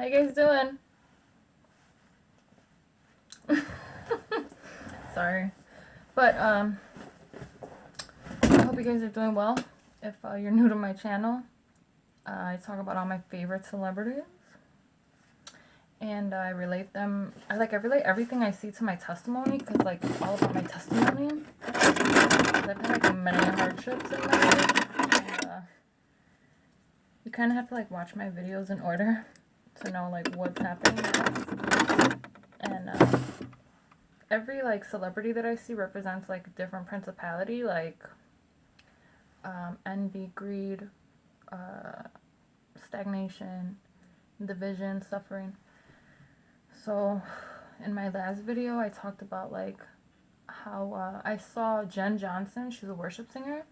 How you guys doing? Sorry. But, I hope you guys are doing well. If you're new to my channel, I talk about all my favorite celebrities. And I relate them, I relate everything I see to my testimony, because, like, it's all about my testimony. I've had, like, many hardships in my life. And, you kind of have to, like, watch my videos in order to know, like, what's happening next. And, every, like, celebrity that I see represents, like, a different principality, like, envy, greed, stagnation, division, suffering. So, in my last video, I talked about, like, how I saw Jen Johnson, she's a worship singer,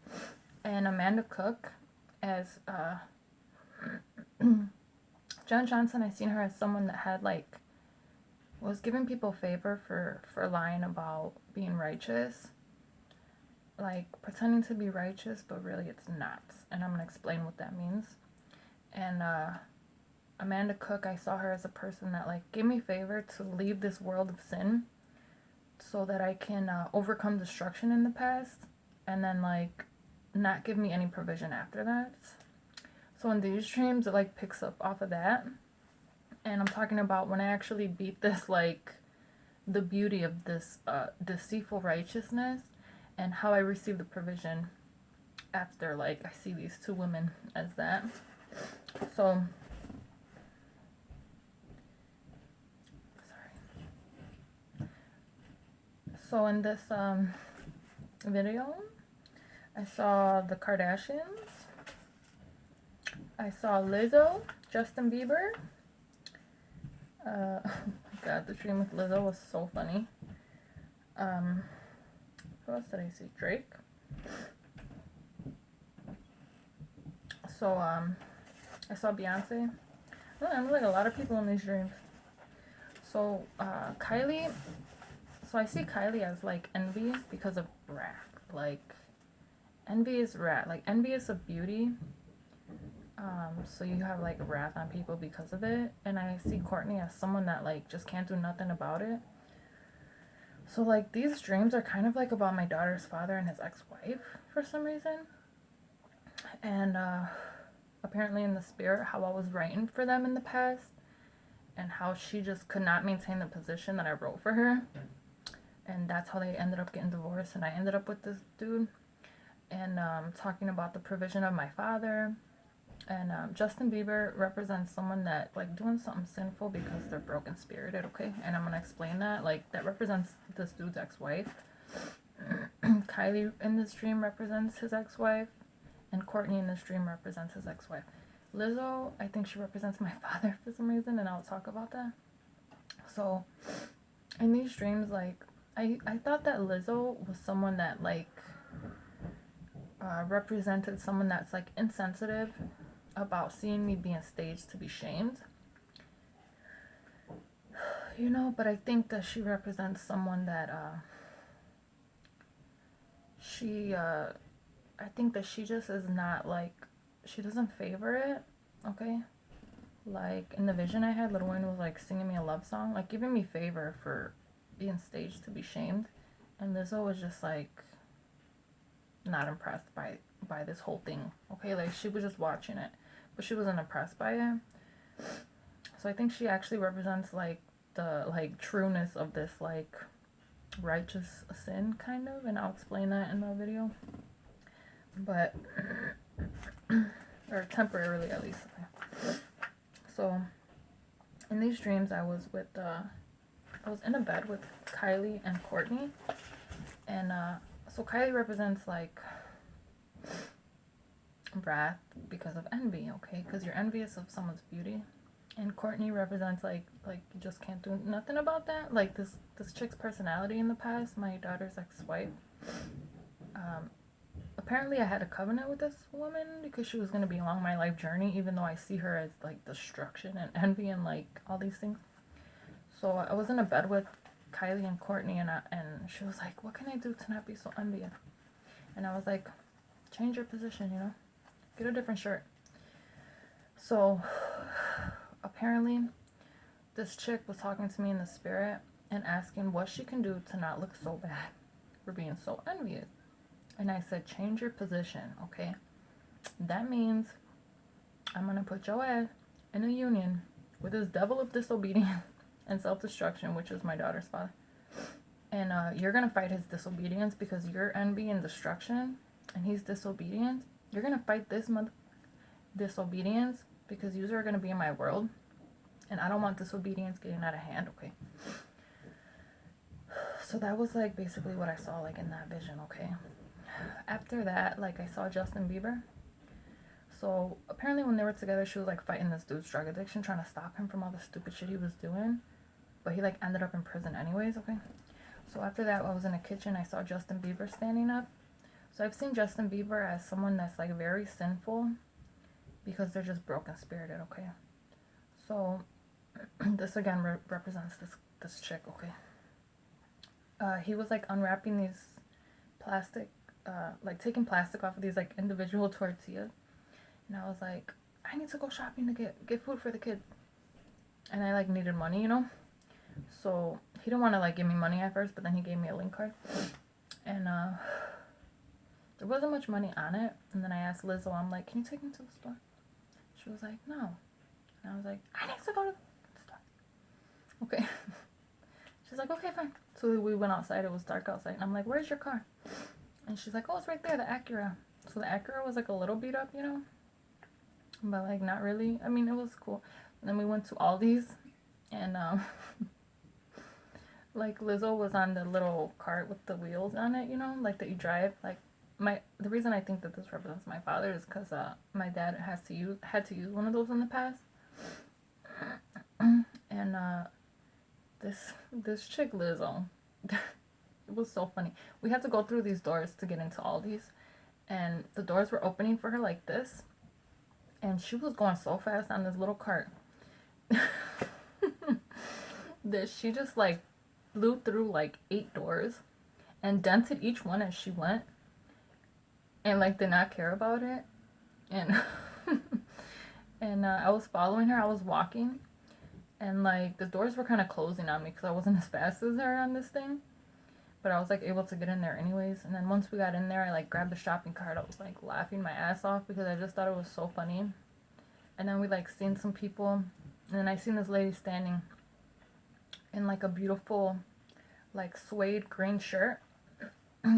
and Amanda Cook as, Jen Johnson, I seen her as someone that had, like, was giving people favor for lying about being righteous. Like, pretending to be righteous, but really it's not. And I'm going to explain what that means. And, Amanda Cook, I saw her as a person that, like, gave me favor to leave this world of sin so that I can overcome destruction in the past and then, like, not give me any provision after that. So in these streams, it, like, picks up off of that. And I'm talking about when I actually beat this, like, the beauty of this deceitful righteousness and how I receive the provision after, like, I see these two women as that. So, so in this video, I saw the Kardashians, I saw Lizzo, Justin Bieber. Oh my god, the stream with Lizzo was so funny. Who else did I see? Drake. So, I saw Beyonce. I'm like a lot of people in these dreams. So, Kylie. So I see Kylie as, like, envious because of wrath. Like, envy is wrath. Like, envious of beauty. So you have, like, wrath on people because of it. And I see Courtney as someone that, like, just can't do nothing about it. So, like, these dreams are kind of, like, about my daughter's father and his ex-wife for some reason. And, apparently in the spirit, how I was writing for them in the past. And how she just could not maintain the position that I wrote for her. And that's how they ended up getting divorced. And I ended up with this dude. And, talking about the provision of my father. And Justin Bieber represents someone that, like, doing something sinful because they're broken spirited, okay? And I'm going to explain that. Like, that represents this dude's ex-wife. Kylie in this dream represents his ex-wife. And Courtney in this dream represents his ex-wife. Lizzo, I think she represents my father for some reason, and I'll talk about that. So, in these dreams, like, I thought that Lizzo was someone that, like, represented someone that's, like, insensitive about seeing me being staged to be shamed. You know, but I think that she represents someone that, I think that she just is not, like, she doesn't favor it, okay? Like, in the vision I had, Lil Wayne was, like, singing me a love song, like, giving me favor for being staged to be shamed. And Lizzo was just, like, not impressed by this whole thing, okay? Like, she was just watching it, but she wasn't impressed by it. So I think she actually represents, like, the, like, trueness of this, like, righteous sin, kind of, and I'll explain that in the video. But, or temporarily at least. So, in these dreams, I was in a bed with Kylie and Courtney, and, so Kylie represents, like, wrath because of envy, okay? Because you're envious of someone's beauty. And Courtney represents, like you just can't do nothing about that. Like, this chick's personality in the past, my daughter's ex-wife. Apparently I had a covenant with this woman because she was going to be along my life journey, even though I see her as, like, destruction and envy and, like, all these things. So I was in a bed with Kylie and Courtney, and she was like, what can I do to not be so envious? And I was like, change your position, you know? Get a different shirt. So, apparently, this chick was talking to me in the spirit and asking what she can do to not look so bad for being so envious. And I said, change your position, okay? That means I'm gonna put your ass in a union with this devil of disobedience and self-destruction, which is my daughter's father. And you're gonna fight his disobedience because you're envy and destruction, and he's disobedient. You're gonna fight this disobedience because you are gonna be in my world, and I don't want disobedience getting out of hand, okay? So that was like basically what I saw like in that vision, okay? After that, like I saw Justin Bieber. So apparently when they were together, she was like fighting this dude's drug addiction, trying to stop him from all the stupid shit he was doing. But he like ended up in prison anyways, okay? So after that, I was in the kitchen, I saw Justin Bieber standing up. So I've seen Justin Bieber as someone that's like very sinful because they're just broken spirited, okay? So this again represents this chick, okay? He was like unwrapping these plastic, like taking plastic off of these like individual tortillas. And I was like, I need to go shopping to get food for the kid. And I like needed money, you know? So he didn't want to like give me money at first, but then he gave me a link card. And there wasn't much money on it. And then I asked Lizzo, I'm like, can you take me to the store? She was like, no. And I was like, I need to go to the store. Okay. She's like, okay, fine. So we went outside. It was dark outside. And I'm like, where's your car? And she's like, oh, it's right there, the Acura. So the Acura was like a little beat up, you know? But like not really. I mean, it was cool. And then we went to Aldi's. And like Lizzo was on the little cart with the wheels on it, you know? Like that you drive. Like the reason I think that this represents my father is because my dad had to use one of those in the past. And this chick Lizzo, it was so funny. We had to go through these doors to get into Aldi's, and the doors were opening for her like this, and she was going so fast on this little cart that she just like flew through like 8 doors and dented each one as she went, and like did not care about it. And and I was following her. I was walking. And, like, the doors were kind of closing on me because I wasn't as fast as her on this thing. But I was, like, able to get in there anyways. And then once we got in there, I, like, grabbed the shopping cart. I was, like, laughing my ass off because I just thought it was so funny. And then we, like, seen some people. And then I seen this lady standing in, like, a beautiful, like, suede green shirt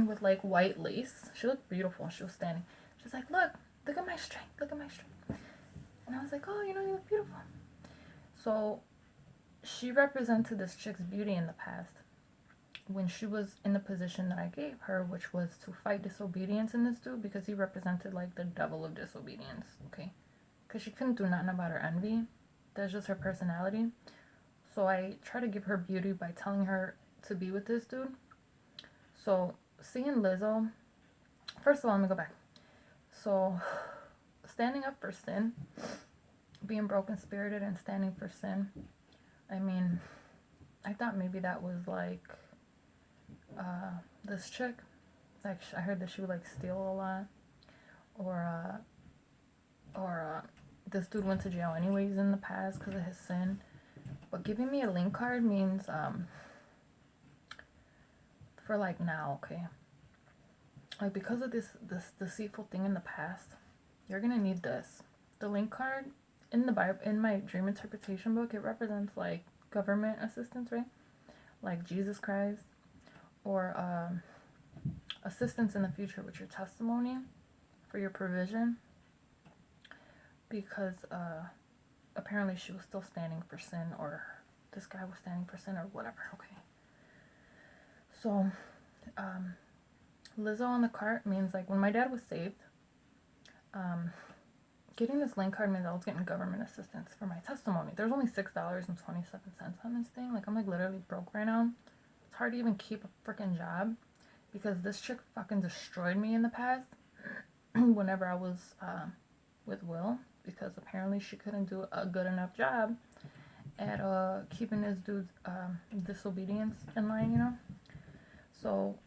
with, like, white lace. She looked beautiful. She was standing. She's like, look at my strength. Look at my strength. And I was like, oh, you know, you look beautiful. So she represented this chick's beauty in the past when she was in the position that I gave her, which was to fight disobedience in this dude because he represented like the devil of disobedience, okay? Because she couldn't do nothing about her envy. That's just her personality. So I try to give her beauty by telling her to be with this dude. So seeing Lizzo, first of all, let me go back. So standing up for sin, being broken spirited and standing for sin, I mean, I thought maybe that was like this chick. Like I heard that she would like steal a lot, or this dude went to jail anyways in the past because of his sin. But giving me a link card means for like now, okay? Like because of this deceitful thing in the past, you're gonna need this. The link card in the Bible, in my dream interpretation book, it represents like government assistance, right? Like Jesus Christ, or assistance in the future with your testimony for your provision, because apparently she was still standing for sin, or this guy was standing for sin, or whatever, okay? So Lizzo on the cart means like when my dad was saved, getting this link card means I was getting government assistance for my testimony. There's only $6.27 on this thing. Like, I'm like literally broke right now. It's hard to even keep a freaking job because this chick fucking destroyed me in the past whenever I was with Will, because apparently she couldn't do a good enough job at keeping this dude's disobedience in line, you know? So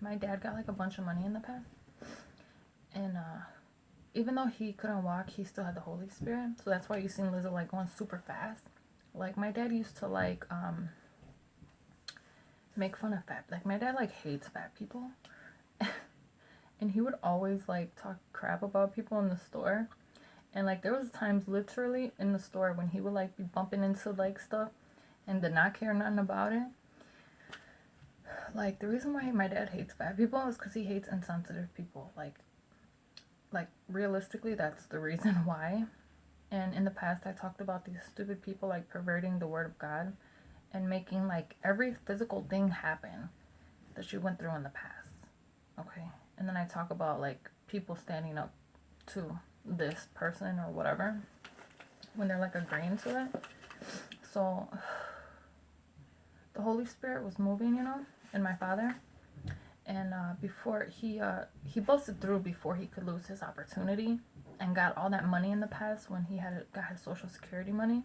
my dad got like a bunch of money in the past, and even though he couldn't walk, he still had the Holy Spirit. So that's why you seen Lizzo like going super fast. Like my dad used to like make fun of fat. Like my dad like hates fat people, and he would always like talk crap about people in the store. And like there was times literally in the store when he would like be bumping into like stuff and did not care nothing about it. Like the reason why my dad hates fat people is because he hates insensitive people. Like realistically, that's the reason why. And in the past, I talked about these stupid people like perverting the word of God and making like every physical thing happen that you went through in the past. Okay. And then I talk about like people standing up to this person or whatever when they're like agreeing to it. So the Holy Spirit was moving, you know, in my father. And before he busted through before he could lose his opportunity and got all that money in the past when he got his Social Security money.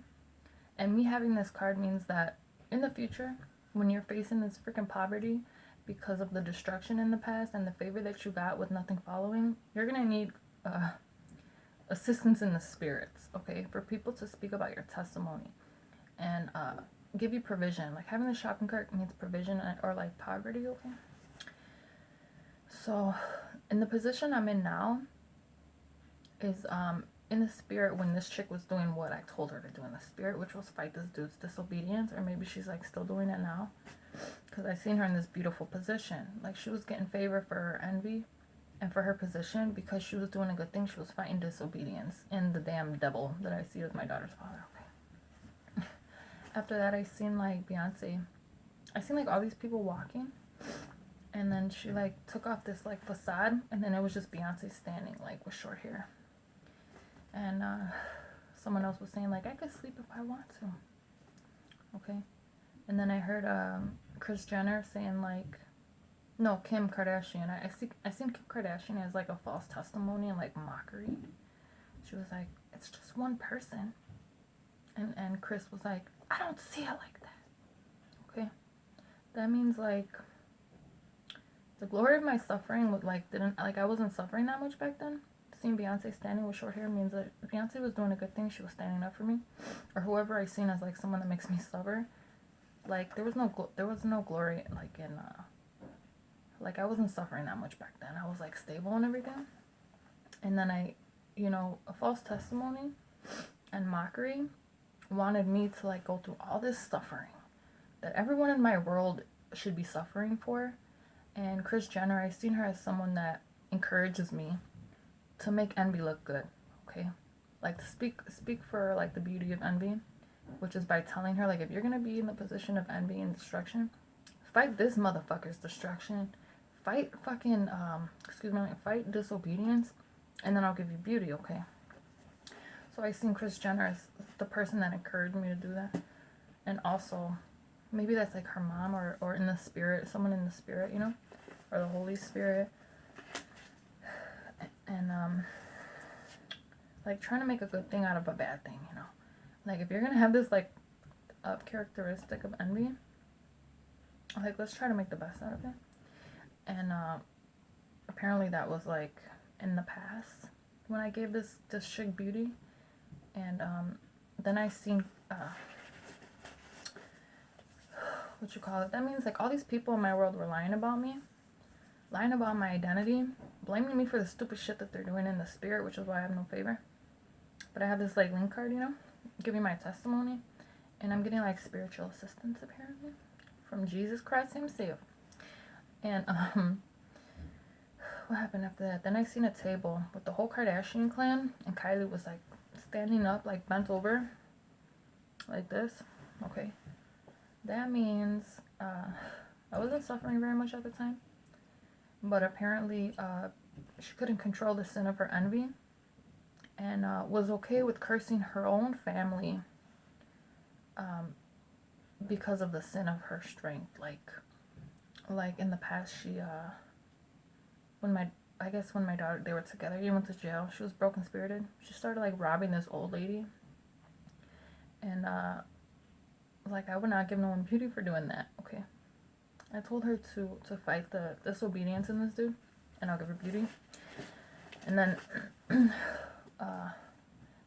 And me having this card means that in the future, when you're facing this freaking poverty because of the destruction in the past and the favor that you got with nothing following, you're gonna need assistance in the spirits, okay, for people to speak about your testimony and give you provision. Like having the shopping cart means provision or like poverty, okay. So in the position I'm in now is in the spirit when this chick was doing what I told her to do in the spirit, which was fight this dude's disobedience, or maybe she's like still doing it now, because I seen her in this beautiful position. Like she was getting favor for her envy and for her position because she was doing a good thing. She was fighting disobedience and the damn devil that I see as my daughter's father. Okay. After that, I seen like Beyonce. I seen like all these people walking, and then she like took off this like facade, and then it was just Beyonce standing like with short hair. And someone else was saying like I could sleep if I want to. Okay. And then I heard Kris Jenner saying like, no, Kim Kardashian. I seen Kim Kardashian as like a false testimony and like mockery. She was like, it's just one person. And Kris was like, I don't see it like that. Okay. That means like the glory of my suffering was like I wasn't suffering that much back then. Seeing Beyonce standing with short hair means that Beyonce was doing a good thing. She was standing up for me, or whoever I seen as like someone that makes me suffer. Like there was no glory like in like I wasn't suffering that much back then. I was like stable and everything. And then a false testimony and mockery wanted me to like go through all this suffering that everyone in my world should be suffering for. And Kris Jenner, I seen her as someone that encourages me to make envy look good, okay? Like to speak for like the beauty of envy, which is by telling her like if you're gonna be in the position of envy and destruction, fight this motherfucker's destruction, fight fucking fight disobedience, and then I'll give you beauty, okay? So I seen Kris Jenner as the person that encouraged me to do that, and also maybe that's like her mom or in the spirit, someone in the spirit, you know, or the Holy Spirit. And like trying to make a good thing out of a bad thing, you know. Like if you're gonna have this like characteristic of envy, like let's try to make the best out of it. And apparently that was like in the past when I gave this chick beauty. And then I seen that means like all these people in my world were lying about me, lying about my identity, blaming me for the stupid shit that they're doing in the spirit, which is why I have no favor. But I have this like link card, you know, giving my testimony, and I'm getting like spiritual assistance apparently from Jesus Christ himself. And what happened after that? Then I seen a table with the whole Kardashian clan, and Kylie was like standing up, like bent over like this. Okay, that means I wasn't suffering very much at the time, but apparently she couldn't control the sin of her envy, and was okay with cursing her own family because of the sin of her strength. Like in the past, she when my daughter, they were together, he went to jail, she was broken spirited. She started like robbing this old lady, and like I would not give no one beauty for doing that. Okay, I told her to fight the disobedience in this dude, and I'll give her beauty. And then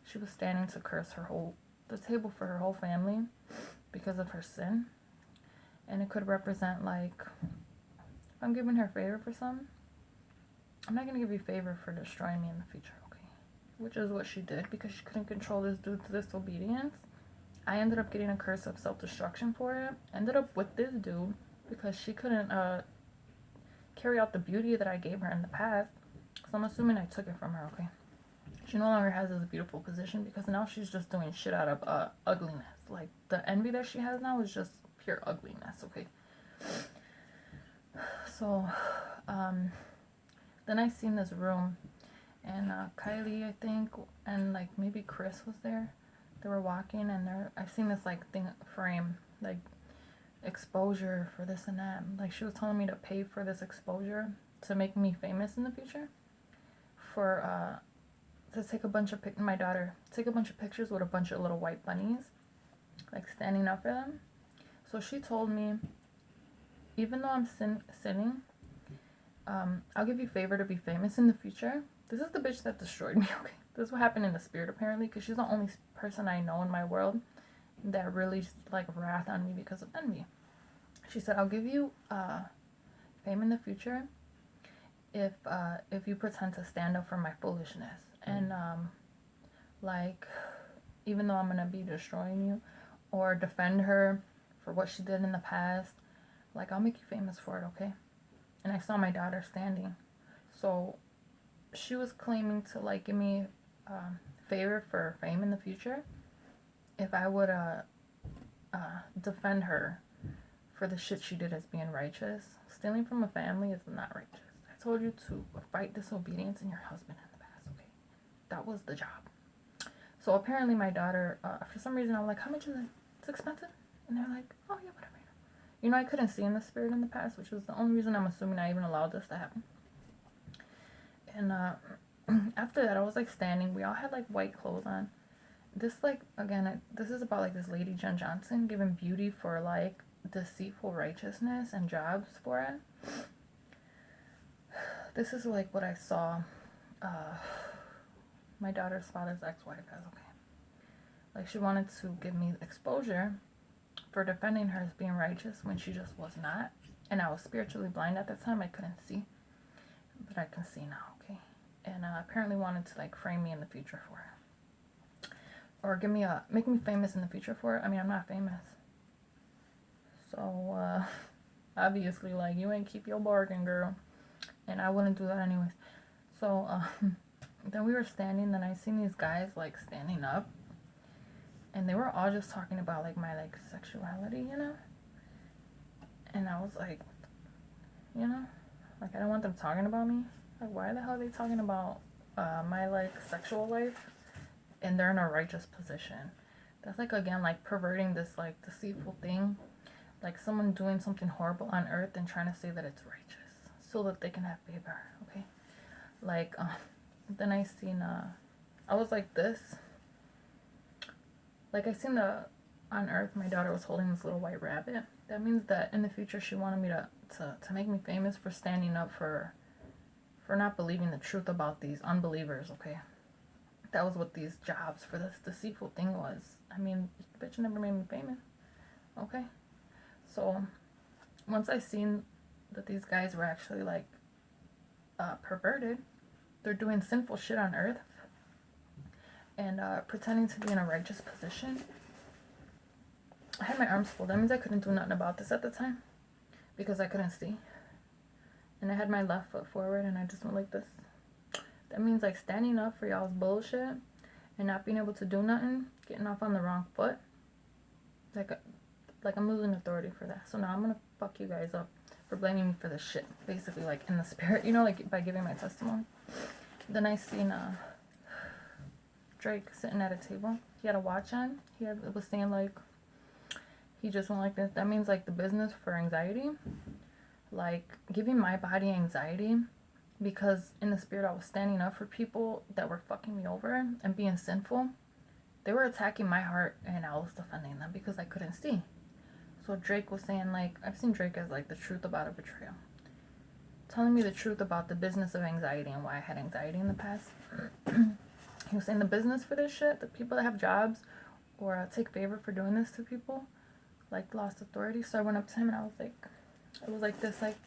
she was standing to curse the table for her whole family because of her sin. And it could represent, like, if I'm giving her favor for something, I'm not going to give you favor for destroying me in the future, okay? Which is what she did, because she couldn't control this dude's disobedience. I ended up getting a curse of self-destruction for it. Ended up with this dude because she couldn't carry out the beauty that I gave her in the past. So I'm assuming I took it from her, okay? She no longer has this beautiful position because now she's just doing shit out of ugliness. Like, the envy that she has now is just pure ugliness, okay? So, then I seen this room, and Kylie, I think, and like maybe Chris was there. They were walking, and I seen this like frame, like exposure for this and that. Like, she was telling me to pay for this exposure to make me famous in the future. For to take a bunch of my daughter take a bunch of pictures with a bunch of little white bunnies, like standing up for them. So she told me, even though I'm sinning, I'll give you favor to be famous in the future. This is the bitch that destroyed me, okay? This is what happened in the spirit, apparently, because she's the only person I know in my world that really, like, wrath on me because of envy. She said, I'll give you fame in the future if you pretend to stand up for my foolishness. And, like, even though I'm going to be destroying you, or defend her for what she did in the past, like, I'll make you famous for it, okay? And I saw my daughter standing. So she was claiming to, like, give me favor for fame in the future if I would defend her for the shit she did as being righteous. Stealing from a family is not righteous. I told you to fight disobedience in your husband in the past, okay? That was the job. So apparently my daughter, for some reason, I'm like, how much is it? It's expensive? And they're like, oh yeah, whatever. You know, I couldn't see in the spirit in the past, which was the only reason I'm assuming I even allowed this to happen. And after that, I was like standing. We all had like white clothes on. This, like, again, this is about like this lady Jen Johnson giving beauty for like deceitful righteousness and jobs for it. This is like what I saw my daughter's father's ex-wife as, okay? Like, she wanted to give me exposure for defending her as being righteous when she just was not. And I was spiritually blind at that time. I couldn't see. But I can see now, okay? And apparently wanted to, like, frame me in the future for it. Or make me famous in the future for it. I mean, I'm not famous. So, obviously, like, you ain't keep your bargain, girl. And I wouldn't do that anyways. So, then we were standing, then I seen these guys, like, standing up. And they were all just talking about, like, my, like, sexuality, you know? And I was like, you know? Like, I don't want them talking about me. Like, why the hell are they talking about my, like, sexual life? And they're in a righteous position. That's, like, again, like, perverting this, like, deceitful thing. Like, someone doing something horrible on earth and trying to say that it's righteous. So that they can have favor, okay? Like, then I seen, I was like this. Like, I seen on earth, my daughter was holding this little white rabbit. That means that in the future, she wanted me to make me famous for standing up for not believing the truth about these unbelievers, okay? That was what these jobs for this deceitful thing was. I mean, the bitch never made me famous, okay? So, once I seen that these guys were actually, like, perverted, they're doing sinful shit on earth, and pretending to be in a righteous position. I had my arms full. That means I couldn't do nothing about this at the time because I couldn't see. And I had my left foot forward and I just went like this. That means, like, standing up for y'all's bullshit and not being able to do nothing, getting off on the wrong foot. Like I'm losing authority for that. So now I'm gonna fuck you guys up for blaming me for this shit. Basically, like, in the spirit, you know, like, by giving my testimony. Then I seen Drake sitting at a table. He had a watch on. It was saying, like, he just went like this. That means, like, the business for anxiety. Like, giving my body anxiety. Because in the spirit, I was standing up for people that were fucking me over and being sinful. They were attacking my heart, and I was defending them because I couldn't see. So Drake was saying, like, I've seen Drake as, like, the truth about a betrayal. telling me the truth about the business of anxiety and why I had anxiety in the past. He was saying the business for this shit, the people that have jobs or take favor for doing this to people, like lost authority. So I went up to him and I was like, it was like this, like,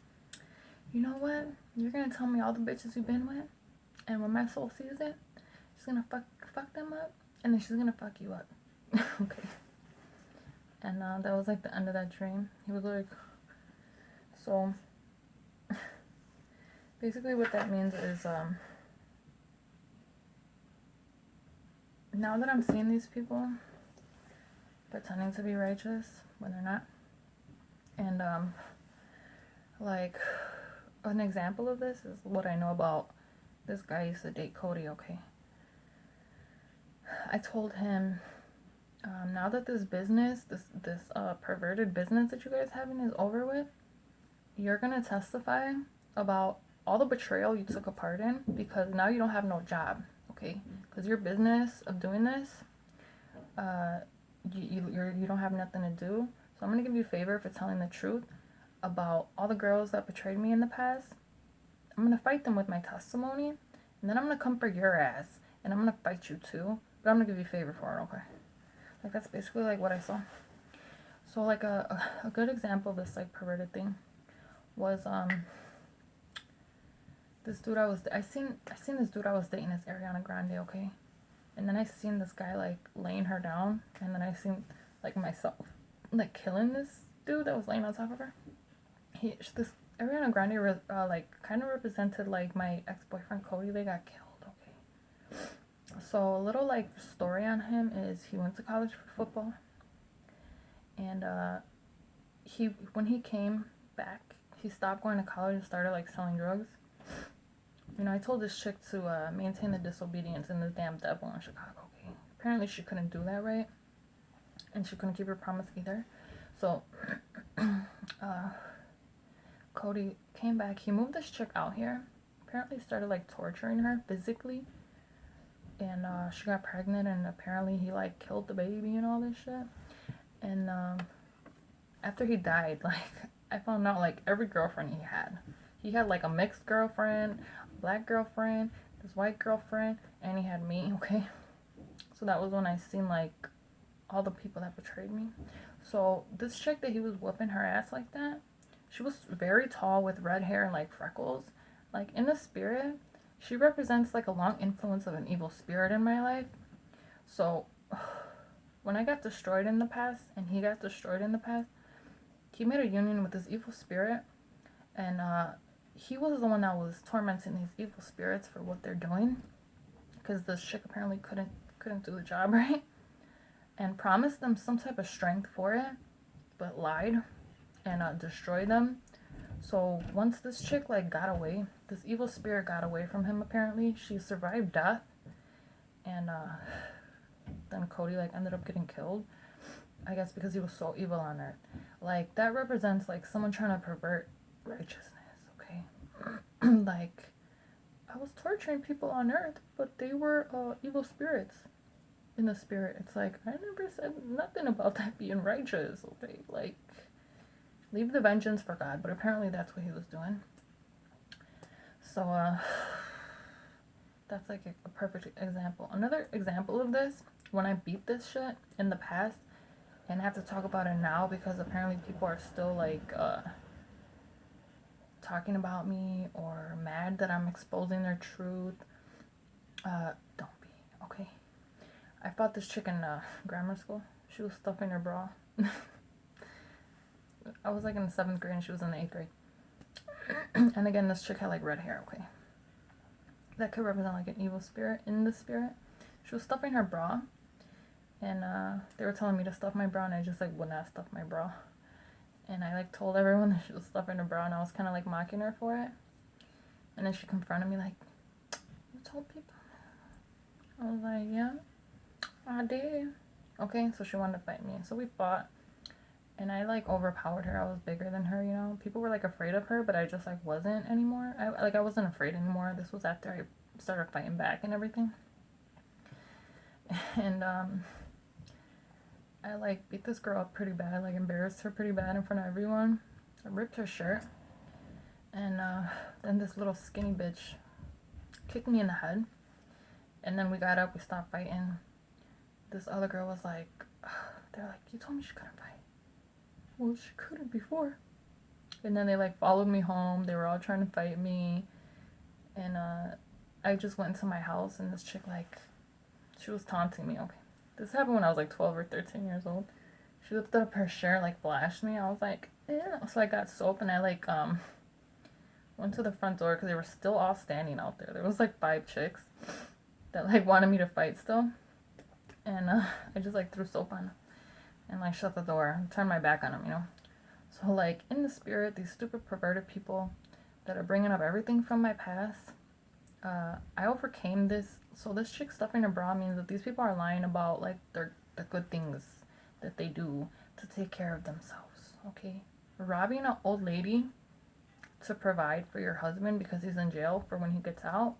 you know what? You're gonna tell me all the bitches you've been with, and when my soul sees it, she's gonna fuck them up, and then she's gonna fuck you up. Okay. And that was like the end of that dream. He was like, so basically what that means is now that I'm seeing these people pretending to be righteous when they're not, and like an example of this is what I know about this guy used to date Cody. Okay, I told him, now that this business, this perverted business that you guys having is over with, you're gonna testify about all the betrayal you took a part in, because now you don't have no job, okay? Because your business of doing this, you don't have nothing to do. So I'm gonna give you a favor for telling the truth about all the girls that betrayed me in the past. I'm gonna fight them with my testimony, and then I'm gonna come for your ass, and I'm gonna fight you too. But I'm gonna give you a favor for it, okay? Like that's basically like what I saw. So like a good example of this like perverted thing was this dude I seen this dude I was dating as Ariana Grande, okay? And then I seen this guy like laying her down, and then I seen like myself like killing this dude that was laying on top of her. This Ariana Grande like kind of represented like my ex-boyfriend Cody. They got killed, okay? So a little like story on him is he went to college for football, and when he came back, he stopped going to college and started like selling drugs. You know, I told this chick to maintain the disobedience in the damn devil in Chicago. Okay, apparently she couldn't do that right, and she couldn't keep her promise either. So Cody came back. He moved this chick out here. Apparently started like torturing her physically, and she got pregnant, and apparently he like killed the baby and all this shit. And after he died, like I found out like every girlfriend he had like a mixed girlfriend, a black girlfriend, this white girlfriend, and he had me, okay? So that was when I seen like all the people that betrayed me. So this chick that he was whooping her ass like that, she was very tall with red hair and like freckles. Like in the spirit, she represents like a long influence of an evil spirit in my life. So when I got destroyed in the past and he got destroyed in the past, he made a union with this evil spirit, and he was the one that was tormenting these evil spirits for what they're doing, because this chick apparently couldn't do the job right, and promised them some type of strength for it, but lied and destroyed them. So once this chick like got away, this evil spirit got away from him. Apparently she survived death, and then Cody like ended up getting killed, I guess because he was so evil on earth. Like that represents like someone trying to pervert righteousness, okay? Like I was torturing people on earth, but they were evil spirits in the spirit. It's like I never said nothing about that being righteous, okay? Like leave the vengeance for God, but apparently that's what he was doing. So that's like a perfect example. Another example of this, when I beat this shit in the past, and I have to talk about it now because apparently people are still like talking about me or mad that I'm exposing their truth. Don't be, okay? I fought this chick in grammar school. She was stuffing her bra. I was like in the 7th grade and she was in the 8th grade. And again, this chick had like red hair, okay? That could represent like an evil spirit in the spirit. She was stuffing her bra, and they were telling me to stuff my bra, and I just like would not stuff my bra. And I like told everyone that she was stuffing her bra, and I was kind of like mocking her for it. And then she confronted me like, "You told people?" I was like, "Yeah, I did." Okay, so she wanted to fight me, so we fought. And I like overpowered her. I was bigger than her, you know. People were like afraid of her, but I just like wasn't anymore. I wasn't afraid anymore. This was after I started fighting back and everything. And I like beat this girl up pretty bad, like embarrassed her pretty bad in front of everyone. I ripped her shirt, And then this little skinny bitch kicked me in the head. And then we got up, we stopped fighting. This other girl was like, they're like, you told me she couldn't fight. Well, she couldn't before. And then they like followed me home. They were all trying to fight me. And I just went into my house, and this chick, like, she was taunting me. Okay, this happened when I was like 12 or 13 years old. She lifted up her shirt, like, flashed me. I was like, yeah. So I got soap, and I like went to the front door because they were still all standing out there. There was like 5 chicks that like wanted me to fight still. And I just like threw soap on them and like shut the door and turned my back on them, you know. So like in the spirit, these stupid perverted people that are bringing up everything from my past, I overcame this. So this chick stuffing her bra means that these people are lying about like the good things that they do to take care of themselves. Okay, robbing an old lady to provide for your husband because he's in jail for when he gets out,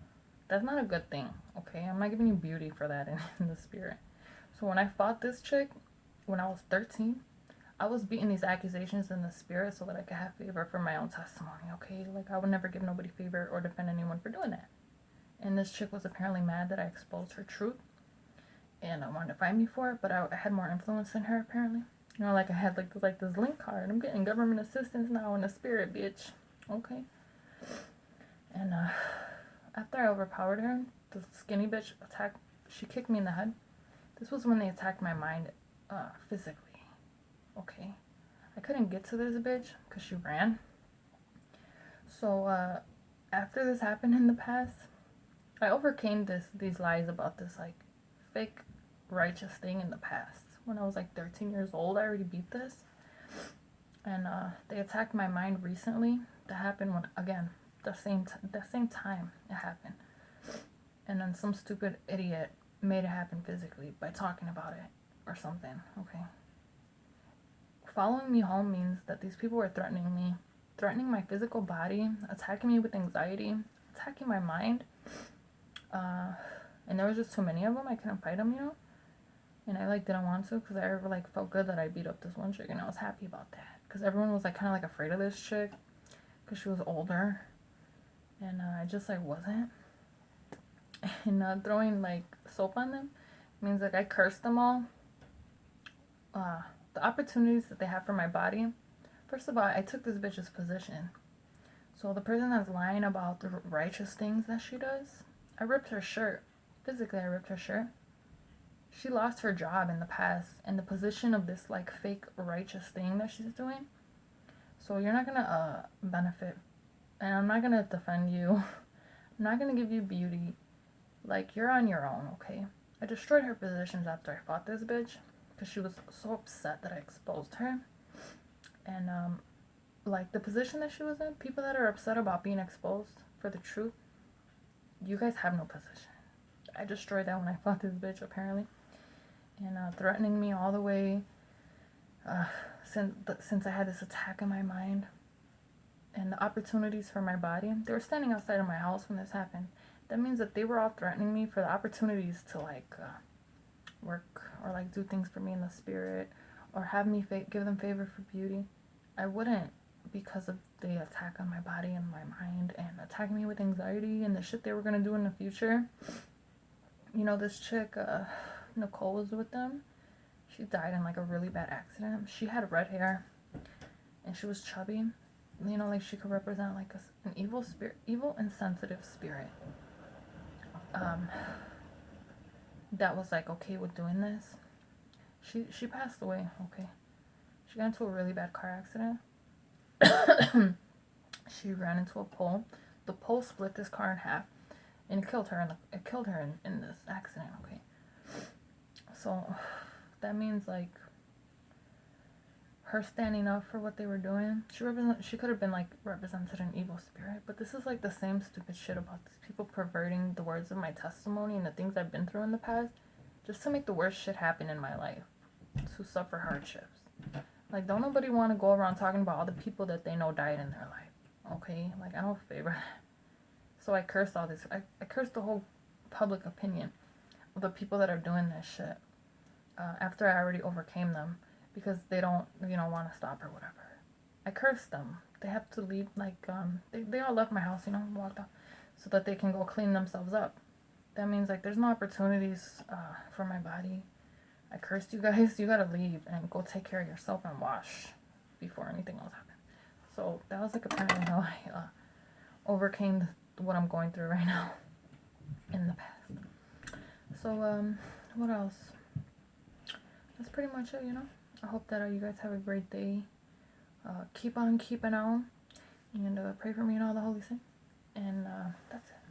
that's not a good thing. Okay, I'm not giving you beauty for that in the spirit. So when I fought this chick when I was 13, I was beating these accusations in the spirit so that I could have favor for my own testimony. Okay, like I would never give nobody favor or defend anyone for doing that. And this chick was apparently mad that I exposed her truth and wanted to fight me for it, but I had more influence than her apparently. You know, like I had like this link card. I'm getting government assistance now in the spirit, bitch. Okay. And after I overpowered her, the skinny bitch attacked. She kicked me in the head. This was when they attacked my mind physically. Okay. I couldn't get to this bitch because she ran. So after this happened in the past, I overcame these lies about this like fake righteous thing in the past. When I was like 13 years old, I already beat this. And they attacked my mind recently. That happened when, again, the same time it happened. And then some stupid idiot made it happen physically by talking about it or something. Okay. Following me home means that these people were threatening me, threatening my physical body, attacking me with anxiety, attacking my mind. And there was just too many of them. I couldn't fight them, you know. And I like didn't want to because I like felt good that I beat up this one chick, and I was happy about that because everyone was like kind of like afraid of this chick because she was older, and I just like wasn't. And throwing like soap on them means like I cursed them all. The opportunities that they have for my body. First of all, I took this bitch's position. So the person that's lying about the righteous things that she does, I ripped her shirt. Physically, I ripped her shirt. She lost her job in the past and the position of this like fake righteous thing that she's doing. So you're not gonna benefit, and I'm not gonna defend you. I'm not gonna give you beauty. Like, you're on your own, okay? I destroyed her positions after I fought this bitch because she was so upset that I exposed her. And like the position that she was in, people that are upset about being exposed for the truth, you guys have no position. I destroyed that when I fought this bitch apparently. And threatening me all the way since I had this attack in my mind and the opportunities for my body. They were standing outside of my house when this happened. That means that they were all threatening me for the opportunities to like work or like do things for me in the spirit or have me give them favor for beauty. I wouldn't, because of the attack on my body and my mind and attacking me with anxiety and the shit they were gonna do in the future. You know, this chick, Nicole, was with them. She died in like a really bad accident. She had red hair and she was chubby. You know, like she could represent like an evil spirit, evil and sensitive spirit. That was like okay with doing this. She passed away. Okay, she got into a really bad car accident. She ran into a pole. The pole split this car in half, and it killed her. In this accident. Okay, so that means like her standing up for what they were doing. She could have been like represented an evil spirit, but this is like the same stupid shit about these people perverting the words of my testimony and the things I've been through in the past just to make the worst shit happen in my life, to suffer hardships. Like, don't nobody want to go around talking about all the people that they know died in their life. Okay, like I don't favor that. So I cursed all this. I cursed the whole public opinion of the people that are doing this shit after I already overcame them. Because they don't, want to stop or whatever. I cursed them. they have to leave, like, they all left my house, you know, walked out, so that they can go clean themselves up. That means, like, there's no opportunities for my body. I cursed you guys. You gotta leave and go take care of yourself and wash before anything else happens. So that was, like, apparently how I overcame what I'm going through right now in the past. So, what else? That's pretty much it, you know. I hope that you guys have a great day. Keep on keeping on. And pray for me and all the holy saints. And that's it.